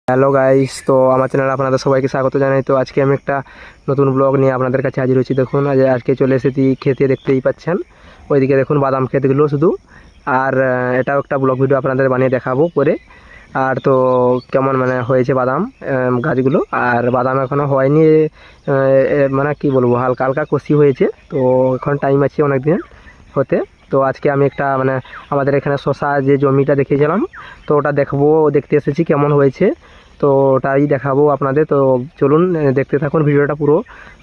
Hello guys, তো আমার চ্যানেলে আপনাদের সবাইকে স্বাগত জানাই। তো আজকে আমি একটা নতুন ব্লগ নিয়ে আপনাদের কাছে হাজির হয়েছি। দেখুন আজকে চলে এসেছি খেতে, দেখতেই পাচ্ছেন ওইদিকে দেখুন বাদাম ক্ষেতগুলো শুধু। আর এটাও একটা ব্লগ ভিডিও আপনাদের বানিয়ে দেখাবো পরে। আর তো কেমন হয়েছে বাদাম গাছগুলো, আর বাদাম এখনও হয়নি, মানে কি বলবো, হালকা হালকা কষি হয়েছে। তো এখন টাইম আছে অনেক দিন হতে। তো আজকে আমি একটা আমাদের এখানে শশা যে জমিটা দেখিয়েছিলাম, তো ওটা দেখতে এসেছি কেমন হয়েছে। তো ওটাই দেখাবো আপনাদের। তো চলুন দেখতে থাকুন ভিডিওটা পুরো,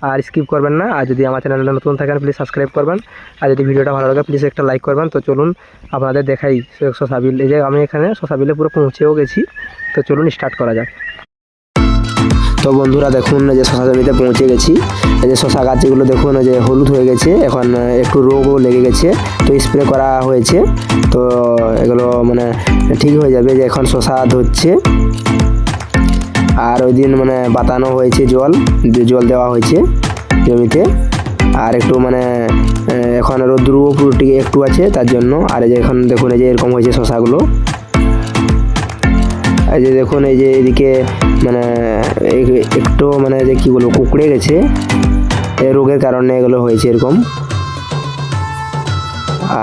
আর স্কিপ করবেন না। আর যদি আমার চ্যানেলে নতুন থাকেন প্লিজ সাবস্ক্রাইব করবেন, আর যদি ভিডিওটা ভালো লাগে প্লিজ একটা লাইক করবেন। তো চলুন আপনাদের দেখাই শশা বিল। এই যে আমি এখানে শশা বিলে পুরো পৌঁছেও গেছি। তো চলুন স্টার্ট করা যাক। তো বন্ধুরা দেখুন যে শশা জমিতে পৌঁছে গেছি। এই যে শশা গাছ যেগুলো দেখুন যে হলুদ হয়ে গেছে, এখন একটু রোগও লেগে গেছে, তো স্প্রে করা হয়েছে। তো এগুলো ঠিক হয়ে যাবে। যে এখন শশা ধরছে, আর ওই দিন বাতানো হয়েছে, জল দেওয়া হয়েছে জমিতে। আর একটু এখন রোদ্রুও পুরোটি একটু আছে তার জন্য। আর এই যে এখন দেখুন এই যে এরকম হয়েছে শশাগুলো। এই যে দেখুন এই যে এদিকে একটু যে কি বলবো, কুকড়ে গেছে, এই রোগের কারণে এগুলো হয়েছে এরকম।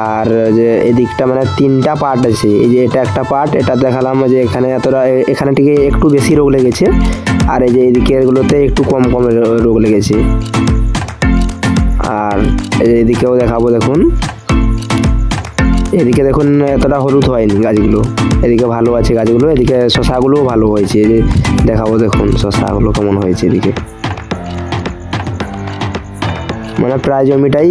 আর যে এদিকটা তিনটা পার্ট আছে। এই যে এটা একটা পার্ট, এটা দেখালাম যে এখানে থেকে একটু বেশি রোগ লেগেছে, আর এই যে এদিকে এগুলোতে একটু কম রোগ লেগেছে। আর এই যে এদিকেও দেখাবো, দেখুন এদিকে দেখুন এতটা হলুদ হয়নি গাছগুলো, এদিকে ভালো আছে গাছগুলো। এদিকে শশাগুলোও ভালো হয়েছে। এই যে দেখাবো, দেখুন শশাগুলো কেমন হয়েছে এদিকে। প্রায় জমিটাই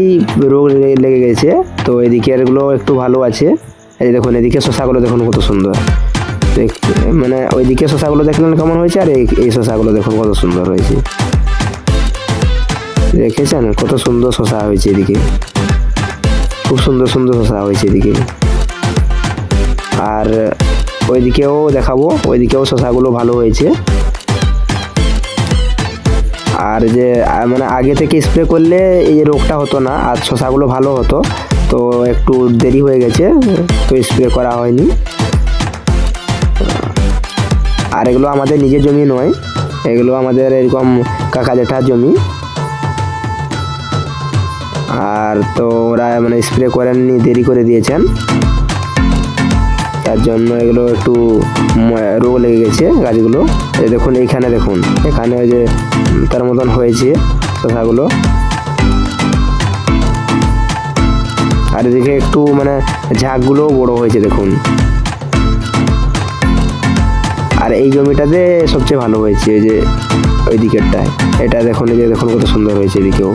রোগ লেগে গেছে। তো এদিকে এগুলো একটু ভালো আছে। এই দেখুন এদিকে শশাগুলো দেখুন কত সুন্দর। ওইদিকে শশাগুলো দেখলেন কেমন হয়েছে, আর এই শশাগুলো দেখুন কত সুন্দর হয়েছে। দেখেছেন কত সুন্দর শশা হয়েছে এদিকে, খুব সুন্দর সুন্দর শশা হয়েছে এদিকে। আর ওইদিকেও দেখাবো, ওইদিকেও শশাগুলো ভালো হয়েছে। আর যে আগে থেকে স্প্রে করলে এই রোগটা হতো না, আর শশাগুলো ভালো হতো। তো একটু দেরি হয়ে গেছে, তো স্প্রে করা হয়নি। আর এগুলো আমাদের নিজের জমি নয়, এগুলো আমাদের এরকম কাকা জেঠার জমি। আর তো ওরা স্প্রে করেননি, দেরি করে দিয়েছেন, তার জন্য এগুলো একটু রোগ লেগে গেছে গাছগুলো। এই দেখুন এইখানে দেখুন, এখানে ওই যে তার মতন হয়েছে শশাগুলো। আর এদিকে একটু ঝাঁকগুলোও বড় হয়েছে দেখুন। আর এই জমিটাতে সবচেয়ে ভালো হয়েছে এই যে ওই দিকেরটায়। এটা দেখুন, এই যে দেখুন কত সুন্দর হয়েছে এদিকেও।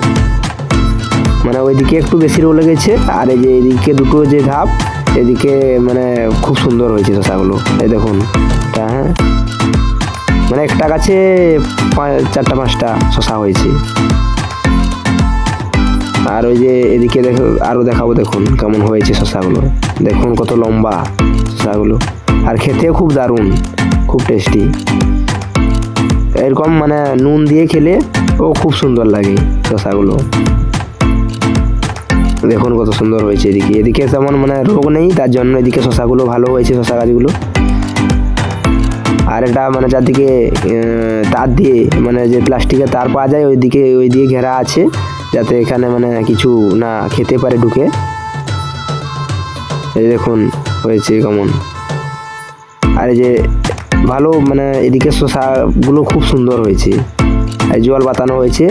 ওইদিকে একটু বেশি রোগ লেগেছে, আর এই যে এদিকে দুটো যে ধাপ, এদিকে খুব সুন্দর হয়েছে শশাগুলো। এই দেখুন হ্যাঁ, একটা গাছে 4-5টা শশা হয়েছে। আর ওই যে এদিকে আরো দেখাবো, দেখুন কেমন হয়েছে শশাগুলো। দেখুন কত লম্বা শশাগুলো, আর খেতেও খুব দারুণ, খুব টেস্টি। এরকম নুন দিয়ে খেলে ও খুব সুন্দর লাগে শশাগুলো। দেখুন কত সুন্দর হয়েছে এদিকে। এদিকে তেমন রোগ নেই, তার জন্য এদিকে শশাগুলো ভালো হয়েছে, শশা গাছগুলো। আর এটা যারদিকে তার দিয়ে যে প্লাস্টিকের তার পাওয়া যায়, ওই দিয়ে ঘেরা আছে, যাতে এখানে কিছু না খেতে পারে ঢুকে। এই দেখুন হয়েছে কেমন। আর এই যে ভালো এদিকে শশাগুলো খুব সুন্দর হয়েছে। এই জল বাতানো হয়েছে,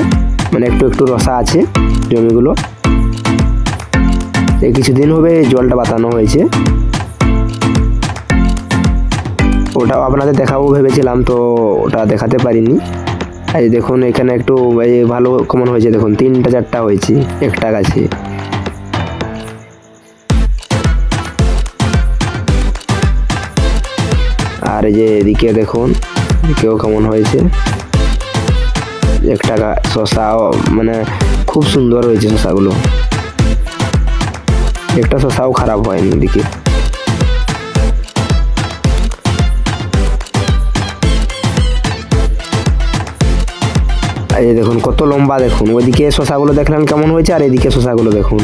একটু একটু রসা আছে জমিগুলো। এই কিছুদিন হবে জলটা বাতানো হয়েছে। ওটাও আপনাদের দেখাবো ভেবেছিলাম, তো ওটা দেখাতে পারিনি। এই দেখুন এখানে একটু ভালো কেমন হয়েছে, দেখুন 3-4টা হয়েছে একটা গাছে। আর এই যে এদিকে দেখুন, এদিকেও কেমন হয়েছে একটা শশাও, খুব সুন্দর হয়েছে শশাগুলো, একটা শশাও খারাপ হয়নি এদিকে। এই দেখুন কত লম্বা, দেখুন ওইদিকে শশাগুলো দেখলেন কেমন হয়েছে, আর এদিকে শশাগুলো দেখুন।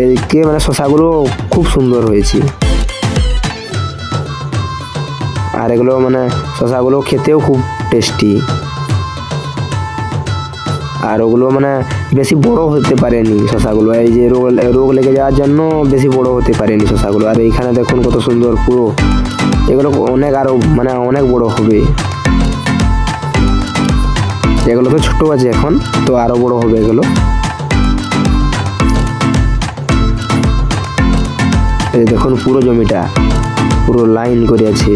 এদিকে শশাগুলো খুব সুন্দর হয়েছে। আর এগুলো মানে শশাগুলো খেতেও খুব টেস্টি। আর ওগুলো মানে বেশি বড় হতে পারেনি শশাগুলো, এই যে রোগ লেগে যাওয়ার জন্য বেশি বড় হতে পারেনি শশাগুলো। আর এইখানে দেখুন কত সুন্দর পুরো, এগুলো অনেক আরো মানে অনেক বড় হবে। এগুলো তো ছোট আছে এখন, তো আরো বড় হবে এগুলো। এই দেখুন পুরো জমিটা পুরো লাইন করে আছে।